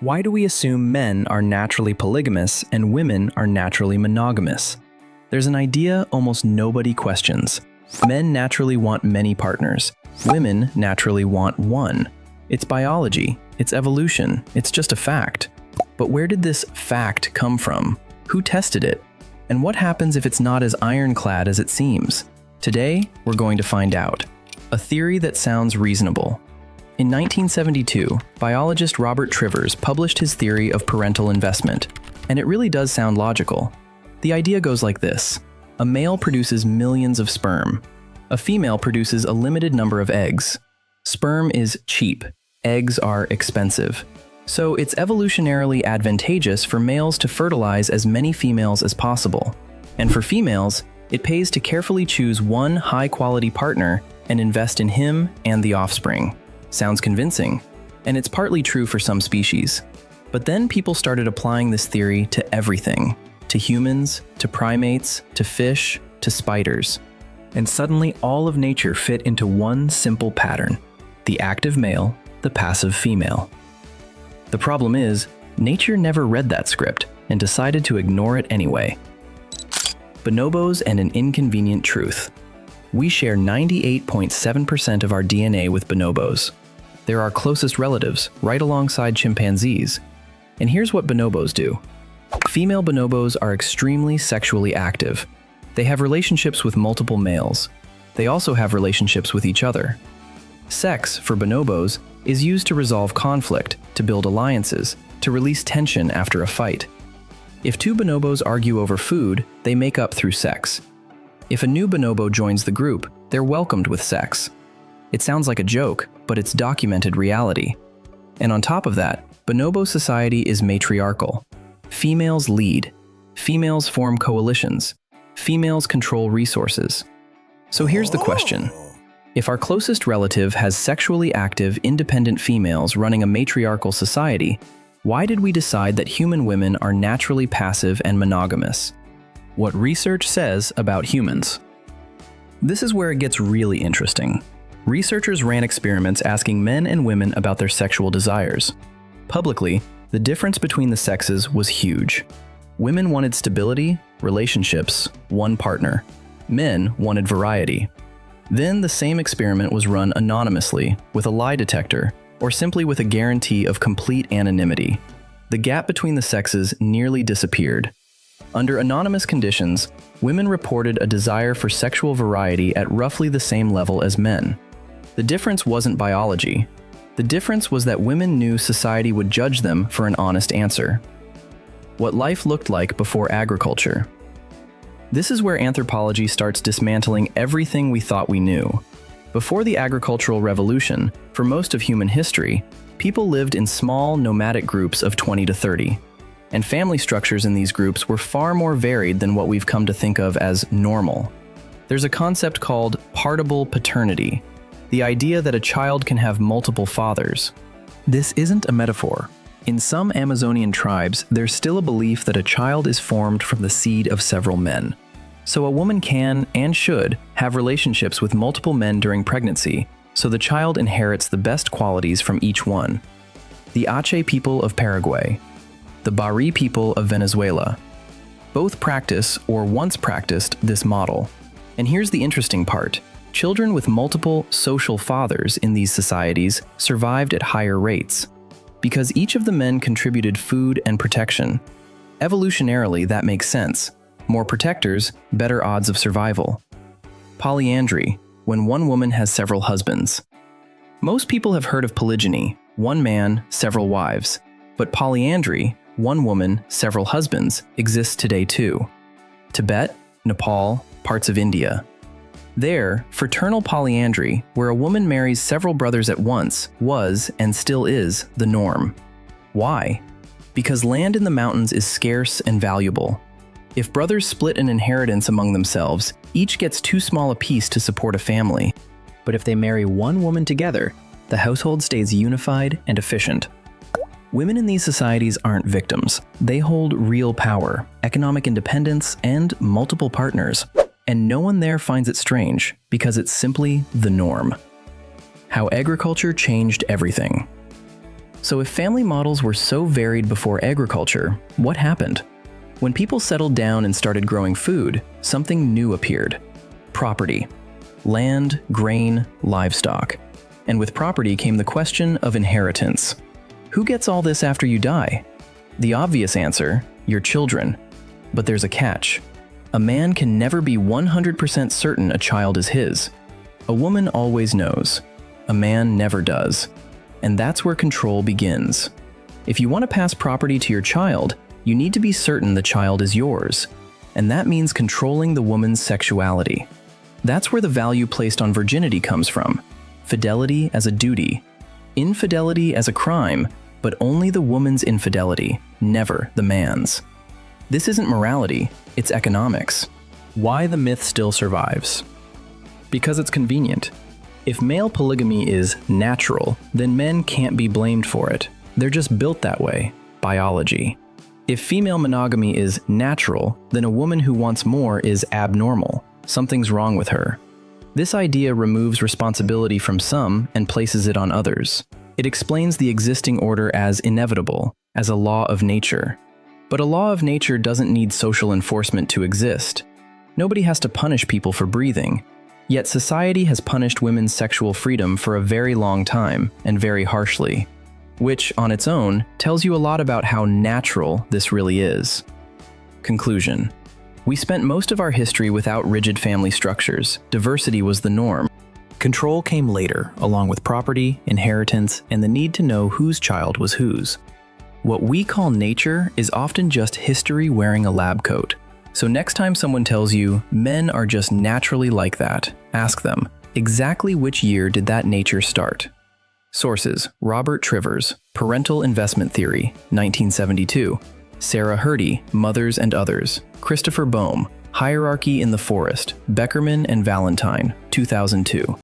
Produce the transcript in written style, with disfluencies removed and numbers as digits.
Why do we assume men are naturally polygamous and women are naturally monogamous? There's an idea almost nobody questions. Men naturally want many partners. Women naturally want one. It's biology, it's evolution, it's just a fact. But where did this fact come from? Who tested it? And what happens if it's not as ironclad as it seems? Today, we're going to find out. A theory that sounds reasonable. In 1972, biologist Robert Trivers published his theory of parental investment, and it really does sound logical. The idea goes like this. A male produces millions of sperm. A female produces a limited number of eggs. Sperm is cheap. Eggs are expensive. So it's evolutionarily advantageous for males to fertilize as many females as possible. And for females, it pays to carefully choose one high-quality partner and invest in him and the offspring. Sounds convincing, and it's partly true for some species. But then people started applying this theory to everything, to humans, to primates, to fish, to spiders. And suddenly all of nature fit into one simple pattern: the active male, the passive female. The problem is, nature never read that script and decided to ignore it anyway. Bonobos and an inconvenient truth. We share 98.7% of our DNA with bonobos. They're our closest relatives, right alongside chimpanzees. And here's what bonobos do. Female bonobos are extremely sexually active. They have relationships with multiple males. They also have relationships with each other. Sex, for bonobos, is used to resolve conflict, to build alliances, to release tension after a fight. If two bonobos argue over food, they make up through sex. If a new bonobo joins the group, they're welcomed with sex. It sounds like a joke, but it's documented reality. And on top of that, bonobo society is matriarchal. Females lead. Females form coalitions. Females control resources. So here's the question. If our closest relative has sexually active, independent females running a matriarchal society, why did we decide that human women are naturally passive and monogamous? What research says about humans. This is where it gets really interesting. Researchers ran experiments asking men and women about their sexual desires. Publicly, the difference between the sexes was huge. Women wanted stability, relationships, one partner. Men wanted variety. Then the same experiment was run anonymously, with a lie detector, or simply with a guarantee of complete anonymity. The gap between the sexes nearly disappeared. Under anonymous conditions, women reported a desire for sexual variety at roughly the same level as men. The difference wasn't biology. The difference was that women knew society would judge them for an honest answer. What life looked like before agriculture. This is where anthropology starts dismantling everything we thought we knew. Before the agricultural revolution, for most of human history, people lived in small, nomadic groups of 20 to 30. And family structures in these groups were far more varied than what we've come to think of as normal. There's a concept called partible paternity, the idea that a child can have multiple fathers. This isn't a metaphor. In some Amazonian tribes, there's still a belief that a child is formed from the seed of several men. So a woman can, and should, have relationships with multiple men during pregnancy, so the child inherits the best qualities from each one. The Ache people of Paraguay. The Bari people of Venezuela. Both practice, or once practiced, this model. And here's the interesting part. Children with multiple social fathers in these societies survived at higher rates, because each of the men contributed food and protection. Evolutionarily, that makes sense. More protectors, better odds of survival. Polyandry, when one woman has several husbands. Most people have heard of polygyny, one man, several wives. But polyandry, one woman, several husbands, exists today too. Tibet, Nepal, parts of India. There, fraternal polyandry, where a woman marries several brothers at once, was, and still is, the norm. Why? Because land in the mountains is scarce and valuable. If brothers split an inheritance among themselves, each gets too small a piece to support a family. But if they marry one woman together, the household stays unified and efficient. Women in these societies aren't victims. They hold real power, economic independence, and multiple partners. And no one there finds it strange, because it's simply the norm. How agriculture changed everything. So if family models were so varied before agriculture, what happened? When people settled down and started growing food, something new appeared. Property. Land, grain, livestock. And with property came the question of inheritance. Who gets all this after you die? The obvious answer, your children. But there's a catch. A man can never be 100% certain a child is his. A woman always knows. A man never does. And that's where control begins. If you want to pass property to your child, you need to be certain the child is yours. And that means controlling the woman's sexuality. That's where the value placed on virginity comes from. Fidelity as a duty. Infidelity as a crime, but only the woman's infidelity, never the man's. This isn't morality, it's economics. Why the myth still survives? Because it's convenient. If male polygamy is natural, then men can't be blamed for it. They're just built that way. Biology. If female monogamy is natural, then a woman who wants more is abnormal. Something's wrong with her. This idea removes responsibility from some and places it on others. It explains the existing order as inevitable, as a law of nature. But a law of nature doesn't need social enforcement to exist. Nobody has to punish people for breathing. Yet society has punished women's sexual freedom for a very long time, and very harshly. Which, on its own, tells you a lot about how natural this really is. Conclusion. We spent most of our history without rigid family structures. Diversity was the norm. Control came later, along with property, inheritance, and the need to know whose child was whose. What we call nature is often just history wearing a lab coat. So next time someone tells you, men are just naturally like that, ask them, exactly which year did that nature start? Sources: Robert Trivers, Parental Investment Theory, 1972. Sarah Hurdy, Mothers and Others. Christopher Boehm, Hierarchy in the Forest, Beckerman and Valentine, 2002.